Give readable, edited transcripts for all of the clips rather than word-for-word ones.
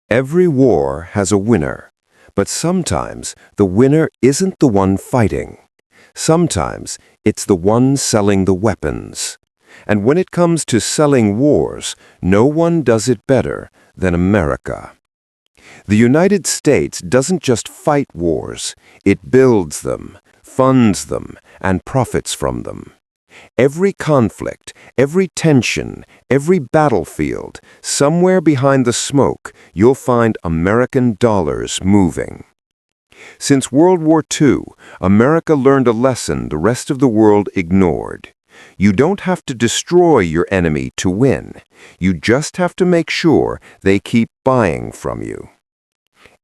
Every war has a winner, but sometimes the winner isn't the one fighting. Sometimes it's the one selling the weapons. And when it comes to selling wars, no one does it better than America. The United States doesn't just fight wars, it builds them, funds them, and profits from them. Every conflict, every tension, every battlefield, somewhere behind the smoke, you'll find American dollars moving. Since World War II, America learned a lesson the rest of the world ignored. You don't have to destroy your enemy to win. You just have to make sure they keep buying from you.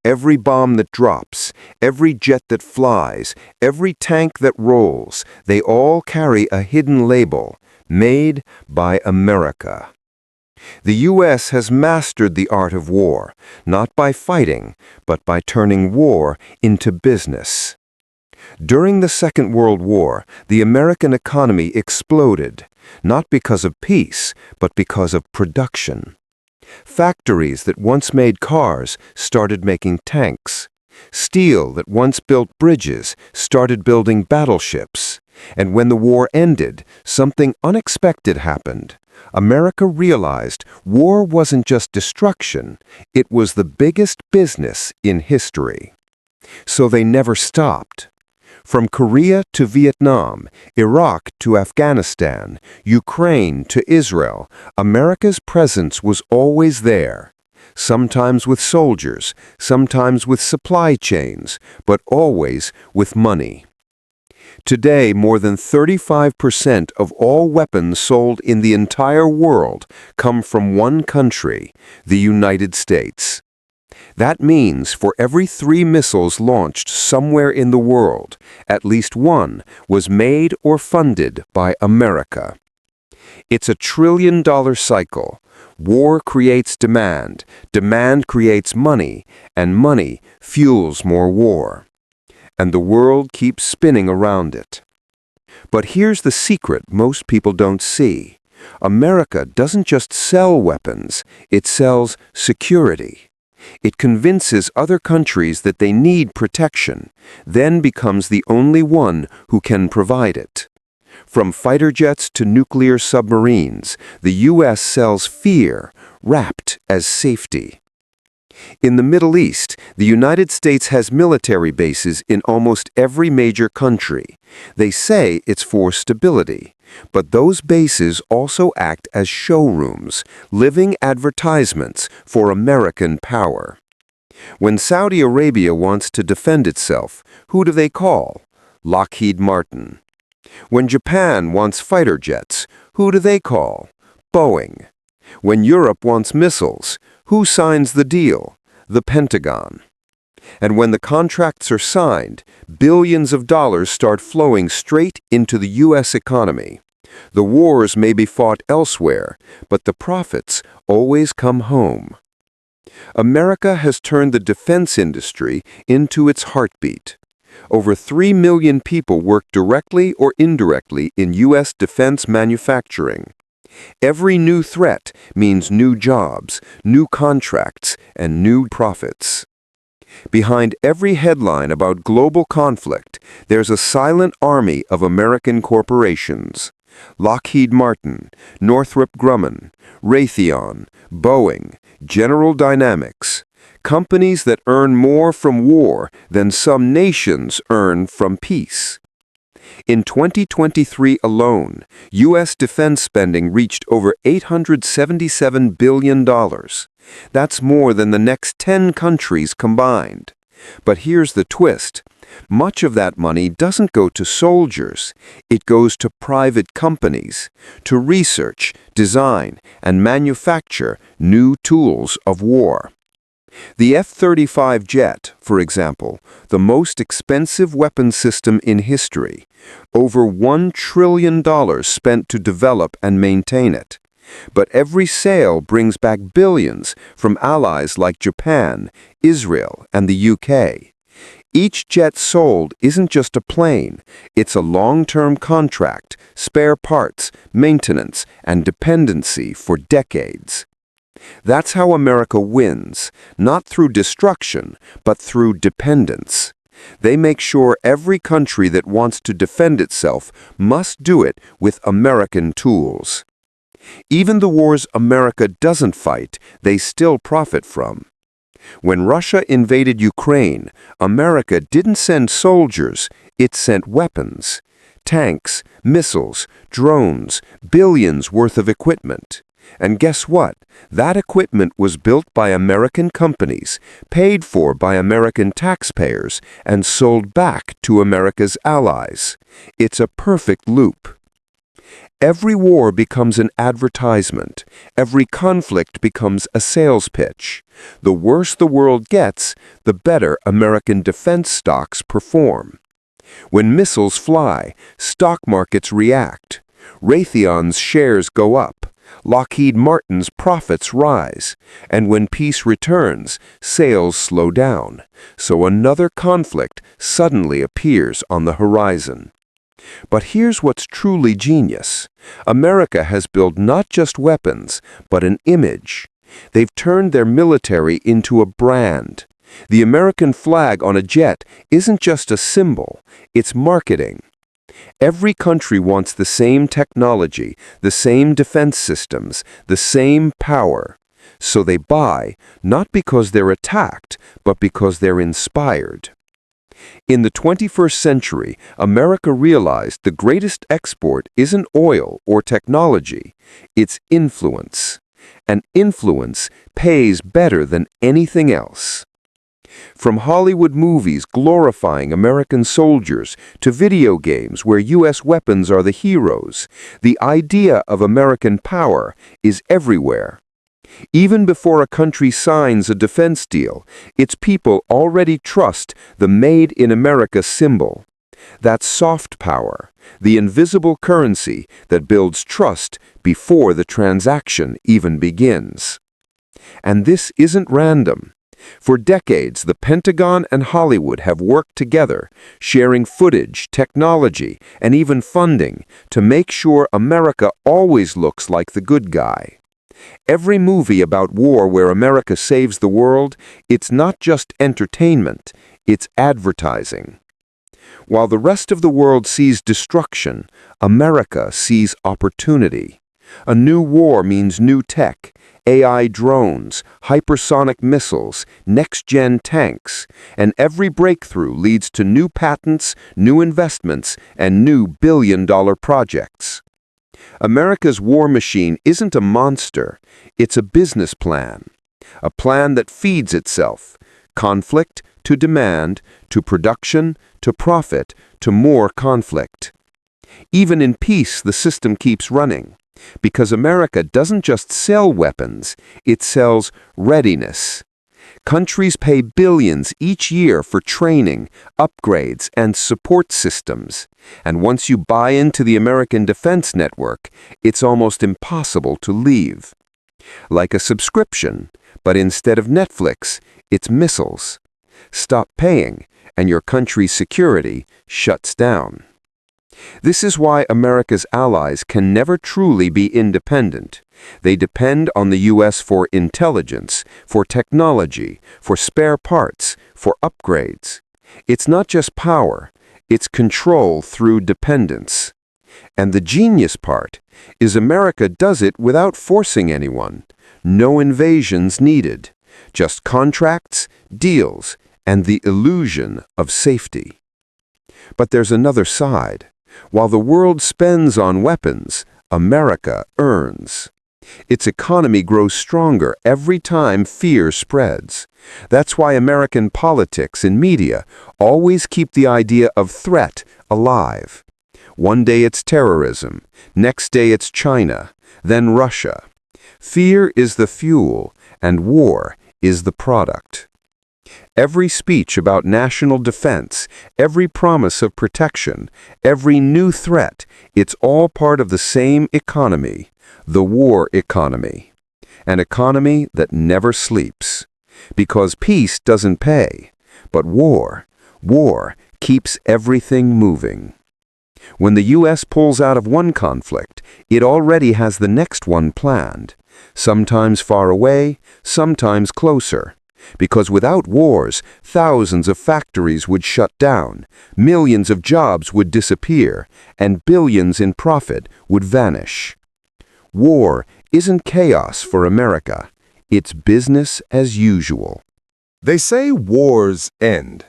Every bomb that drops, every jet that flies, every tank that rolls, they all carry a hidden label, Made by America. The U.S. has mastered the art of war, not by fighting, but by turning war into business. During the Second World War, the American economy exploded, not because of peace, but because of production. Factories that once made cars started making tanks. Steel that once built bridges started building battleships. And when the war ended, something unexpected happened. America realized war wasn't just destruction, it was the biggest business in history. So they never stopped. From Korea to Vietnam, Iraq to Afghanistan, Ukraine to Israel, America's presence was always there. Sometimes with soldiers, sometimes with supply chains, but always with money. Today, more than 35% of all weapons sold in the entire world come from one country, the United States. That means for every 3 missiles launched somewhere in the world, at least one was made or funded by America. It's a trillion-dollar cycle. War creates demand, demand creates money, and money fuels more war. And the world keeps spinning around it. But here's the secret most people don't see. America doesn't just sell weapons, it sells security. It convinces other countries that they need protection, then becomes the only one who can provide it. From fighter jets to nuclear submarines, the U.S. sells fear, wrapped as safety. In the Middle East, the United States has military bases in almost every major country. They say it's for stability, but those bases also act as showrooms, living advertisements for American power. When Saudi Arabia wants to defend itself, who do they call? Lockheed Martin. When Japan wants fighter jets, who do they call? Boeing. When Europe wants missiles, who signs the deal? The Pentagon. And when the contracts are signed, billions of dollars start flowing straight into the U.S. economy. The wars may be fought elsewhere, but the profits always come home. America has turned the defense industry into its heartbeat. Over 3 million people work directly or indirectly in U.S. defense manufacturing. Every new threat means new jobs, new contracts, and new profits. Behind every headline about global conflict, there's a silent army of American corporations. Lockheed Martin, Northrop Grumman, Raytheon, Boeing, General Dynamics. Companies that earn more from war than some nations earn from peace. In 2023 alone, U.S. defense spending reached over $877 billion. That's more than the next 10 countries combined. But here's the twist. Much of that money doesn't go to soldiers. It goes to private companies, to research, design, and manufacture new tools of war. The F-35 jet, for example, the most expensive weapon system in history, over $1 trillion spent to develop and maintain it. But every sale brings back billions from allies like Japan, Israel, and the UK. Each jet sold isn't just a plane, it's a long-term contract, spare parts, maintenance, and dependency for decades. That's how America wins, not through destruction, but through dependence. They make sure every country that wants to defend itself must do it with American tools. Even the wars America doesn't fight, they still profit from. When Russia invaded Ukraine, America didn't send soldiers, it sent weapons. Tanks, missiles, drones, billions worth of equipment. And guess what? That equipment was built by American companies, paid for by American taxpayers, and sold back to America's allies. It's a perfect loop. Every war becomes an advertisement. Every conflict becomes a sales pitch. The worse the world gets, the better American defense stocks perform. When missiles fly, stock markets react. Raytheon's shares go up. Lockheed Martin's profits rise. And when peace returns, sales slow down. So another conflict suddenly appears on the horizon. But here's what's truly genius. America has built not just weapons, but an image. They've turned their military into a brand. The American flag on a jet isn't just a symbol, it's marketing. Every country wants the same technology, the same defense systems, the same power. So they buy, not because they're attacked, but because they're inspired. In the 21st century, America realized the greatest export isn't oil or technology, it's influence. And influence pays better than anything else. From Hollywood movies glorifying American soldiers to video games where U.S. weapons are the heroes, the idea of American power is everywhere. Even before a country signs a defense deal, its people already trust the Made in America symbol. That's soft power, the invisible currency that builds trust before the transaction even begins. And this isn't random. For decades, the Pentagon and Hollywood have worked together, sharing footage, technology, and even funding to make sure America always looks like the good guy. Every movie about war where America saves the world, it's not just entertainment, it's advertising. While the rest of the world sees destruction, America sees opportunity. A new war means new tech, AI drones, hypersonic missiles, next-gen tanks, and every breakthrough leads to new patents, new investments, and new billion-dollar projects. America's war machine isn't a monster, it's a business plan. A plan that feeds itself. Conflict to demand, to production, to profit, to more conflict. Even in peace, the system keeps running. Because America doesn't just sell weapons, it sells readiness. Countries pay billions each year for training, upgrades, and support systems. And once you buy into the American defense network, it's almost impossible to leave. Like a subscription, but instead of Netflix, it's missiles. Stop paying, and your country's security shuts down. This is why America's allies can never truly be independent. They depend on the U.S. for intelligence, for technology, for spare parts, for upgrades. It's not just power, it's control through dependence. And the genius part is America does it without forcing anyone. No invasions needed. Just contracts, deals, and the illusion of safety. But there's another side. While the world spends on weapons, America earns. Its economy grows stronger every time fear spreads. That's why American politics and media always keep the idea of threat alive. One day it's terrorism, next day it's China, then Russia. Fear is the fuel, and war is the product. Every speech about national defense, every promise of protection, every new threat, it's all part of the same economy, the war economy. An economy that never sleeps. Because peace doesn't pay, but war keeps everything moving. When the U.S. pulls out of one conflict, it already has the next one planned, sometimes far away, sometimes closer. Because without wars, thousands of factories would shut down, millions of jobs would disappear, and billions in profit would vanish. War isn't chaos for America. It's business as usual. They say wars end.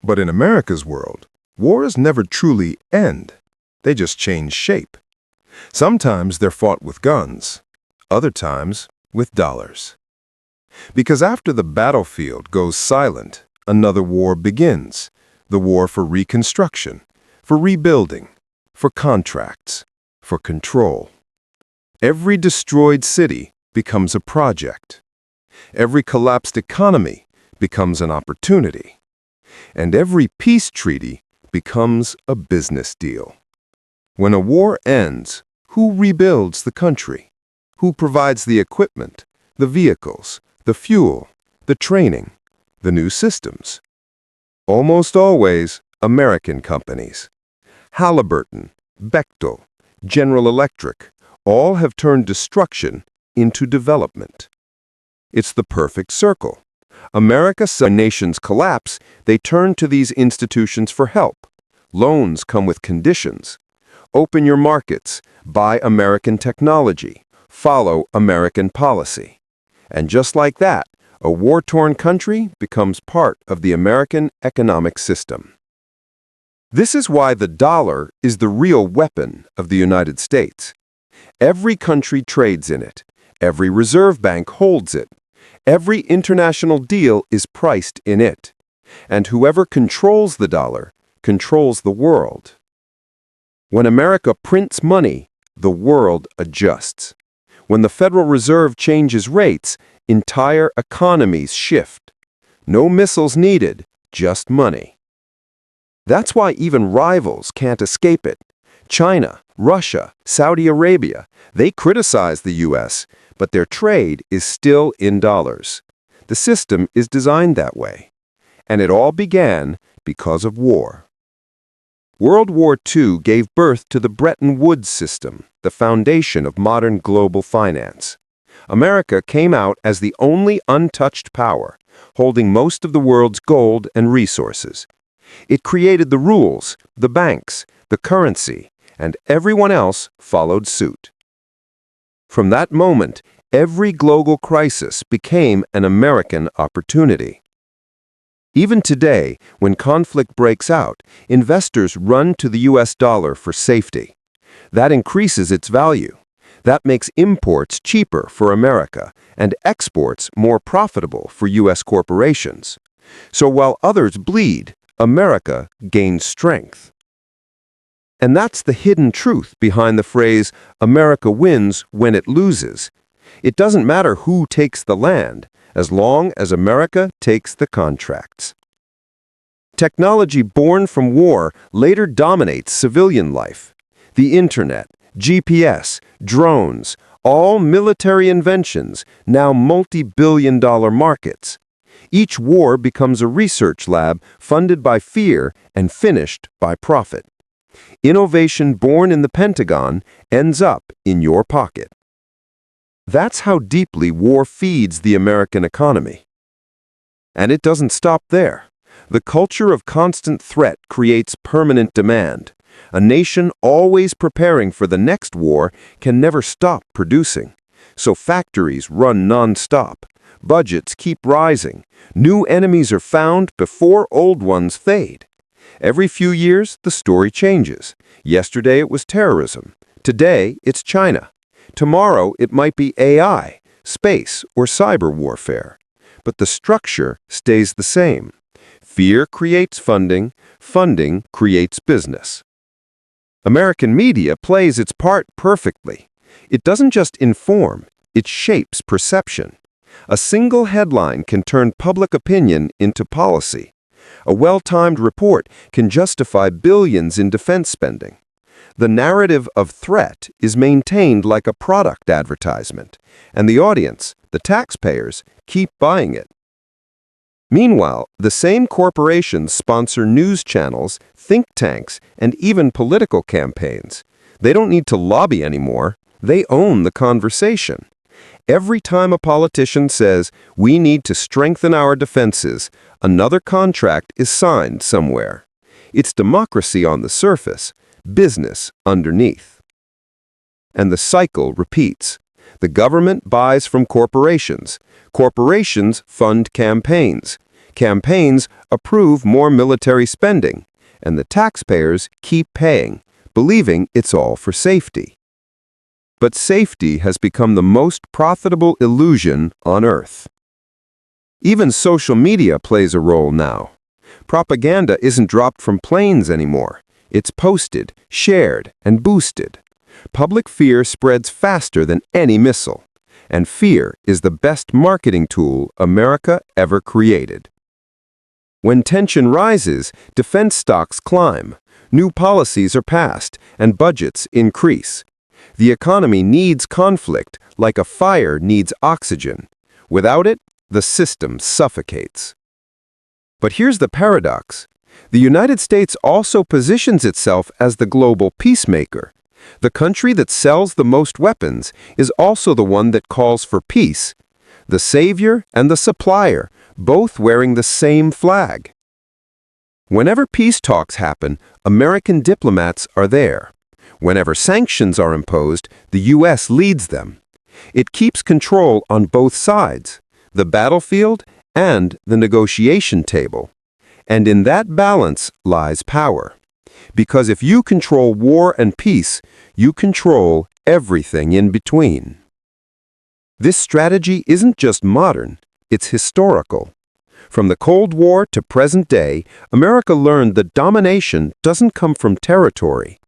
But in America's world, wars never truly end. They just change shape. Sometimes they're fought with guns, other times with dollars. Because after the battlefield goes silent, another war begins. The war for reconstruction, for rebuilding, for contracts, for control. Every destroyed city becomes a project. Every collapsed economy becomes an opportunity. And every peace treaty becomes a business deal. When a war ends, who rebuilds the country? Who provides the equipment, the vehicles, the fuel, the training, the new systems? Almost always American companies. Halliburton, Bechtel, General Electric, all have turned destruction into development. It's the perfect circle. America saw nations collapse, they turn to these institutions for help. Loans come with conditions. Open your markets, buy American technology, follow American policy. And just like that, a war-torn country becomes part of the American economic system. This is why the dollar is the real weapon of the United States. Every country trades in it. Every reserve bank holds it. Every international deal is priced in it. And whoever controls the dollar controls the world. When America prints money, the world adjusts. When the Federal Reserve changes rates, entire economies shift. No missiles needed, just money. That's why even rivals can't escape it. China, Russia, Saudi Arabia, they criticize the U.S., but their trade is still in dollars. The system is designed that way. And it all began because of war. World War II gave birth to the Bretton Woods system, the foundation of modern global finance. America came out as the only untouched power, holding most of the world's gold and resources. It created the rules, the banks, the currency, and everyone else followed suit. From that moment, every global crisis became an American opportunity. Even today, when conflict breaks out, investors run to the U.S. dollar for safety. That increases its value. That makes imports cheaper for America and exports more profitable for U.S. corporations. So while others bleed, America gains strength. And that's the hidden truth behind the phrase, America wins when it loses. It doesn't matter who takes the land, as long as America takes the contracts. Technology born from war later dominates civilian life. The internet, GPS, drones, all military inventions, now multi-billion-dollar markets. Each war becomes a research lab funded by fear and finished by profit. Innovation born in the Pentagon ends up in your pocket. That's how deeply war feeds the American economy. And it doesn't stop there. The culture of constant threat creates permanent demand. A nation always preparing for the next war can never stop producing. So factories run non-stop. Budgets keep rising. New enemies are found before old ones fade. Every few years, the story changes. Yesterday it was terrorism. Today, it's China. Tomorrow, it might be AI, space, or cyber warfare. But the structure stays the same. Fear creates funding. Funding creates business. American media plays its part perfectly. It doesn't just inform, it shapes perception. A single headline can turn public opinion into policy. A well-timed report can justify billions in defense spending. The narrative of threat is maintained like a product advertisement, and the audience, the taxpayers, keep buying it. Meanwhile, the same corporations sponsor news channels, think tanks, and even political campaigns. They don't need to lobby anymore. They own the conversation. Every time a politician says, "We need to strengthen our defenses," another contract is signed somewhere. It's democracy on the surface, business underneath. And the cycle repeats. The government buys from corporations. Corporations fund campaigns. Campaigns approve more military spending. And the taxpayers keep paying, believing it's all for safety. But safety has become the most profitable illusion on Earth. Even social media plays a role now. Propaganda isn't dropped from planes anymore. It's posted, shared, and boosted. Public fear spreads faster than any missile. And fear is the best marketing tool America ever created. When tension rises, defense stocks climb, new policies are passed, and budgets increase. The economy needs conflict like a fire needs oxygen. Without it, the system suffocates. But here's the paradox. The United States also positions itself as the global peacemaker. The country that sells the most weapons is also the one that calls for peace. The savior and the supplier, both wearing the same flag. Whenever peace talks happen, American diplomats are there. Whenever sanctions are imposed, the U.S. leads them. It keeps control on both sides, the battlefield and the negotiation table. And in that balance lies power. Because if you control war and peace, you control everything in between. This strategy isn't just modern, it's historical. From the Cold War to present day, America learned that domination doesn't come from territory.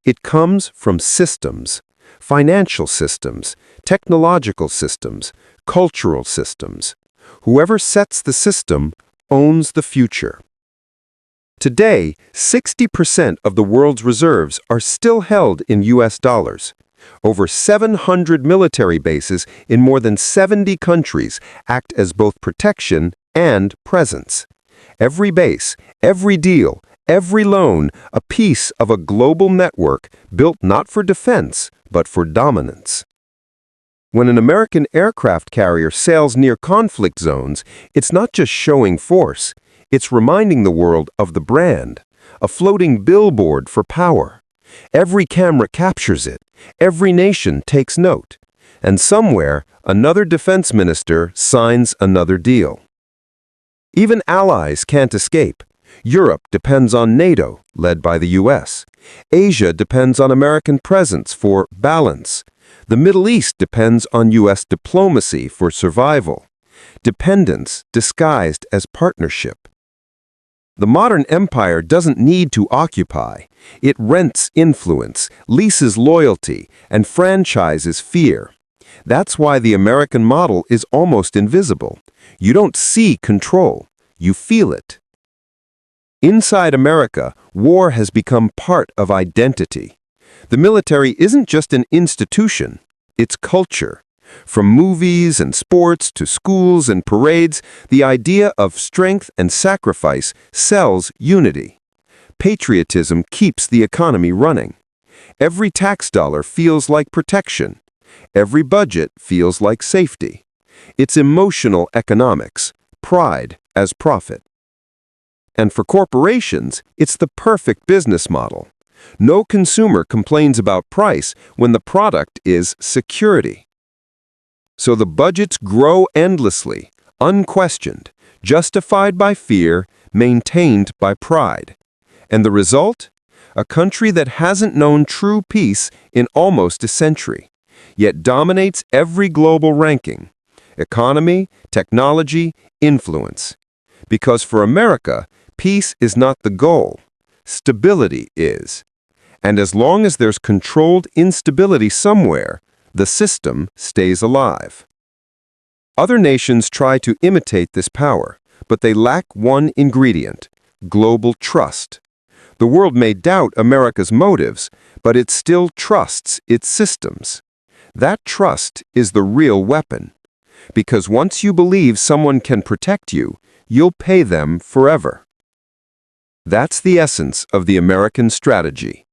It comes from systems, financial systems, technological systems, cultural systems. Whoever sets the system owns the future. Today, 60% of the world's reserves are still held in U.S. dollars. Over 700 military bases in more than 70 countries act as both protection and presence. Every base, every deal, every loan, a piece of a global network built not for defense, but for dominance. When an American aircraft carrier sails near conflict zones, it's not just showing force. It's reminding the world of the brand, a floating billboard for power. Every camera captures it. Every nation takes note. And somewhere, another defense minister signs another deal. Even allies can't escape. Europe depends on NATO, led by the U.S. Asia depends on American presence for balance. The Middle East depends on U.S. diplomacy for survival. Dependence disguised as partnership. The modern empire doesn't need to occupy. It rents influence, leases loyalty, and franchises fear. That's why the American model is almost invisible. You don't see control, you feel it. Inside America, war has become part of identity. The military isn't just an institution, it's culture. From movies and sports to schools and parades, the idea of strength and sacrifice sells unity. Patriotism keeps the economy running. Every tax dollar feels like protection. Every budget feels like safety. It's emotional economics, pride as profit. And for corporations, it's the perfect business model. No consumer complains about price when the product is security. So the budgets grow endlessly, unquestioned, justified by fear, maintained by pride. And the result? A country that hasn't known true peace in almost a century, yet dominates every global ranking. Economy, technology, influence. Because for America, peace is not the goal. Stability is. And as long as there's controlled instability somewhere, the system stays alive. Other nations try to imitate this power, but they lack one ingredient: global trust. The world may doubt America's motives, but it still trusts its systems. That trust is the real weapon. Because once you believe someone can protect you, you'll pay them forever. That's the essence of the American strategy.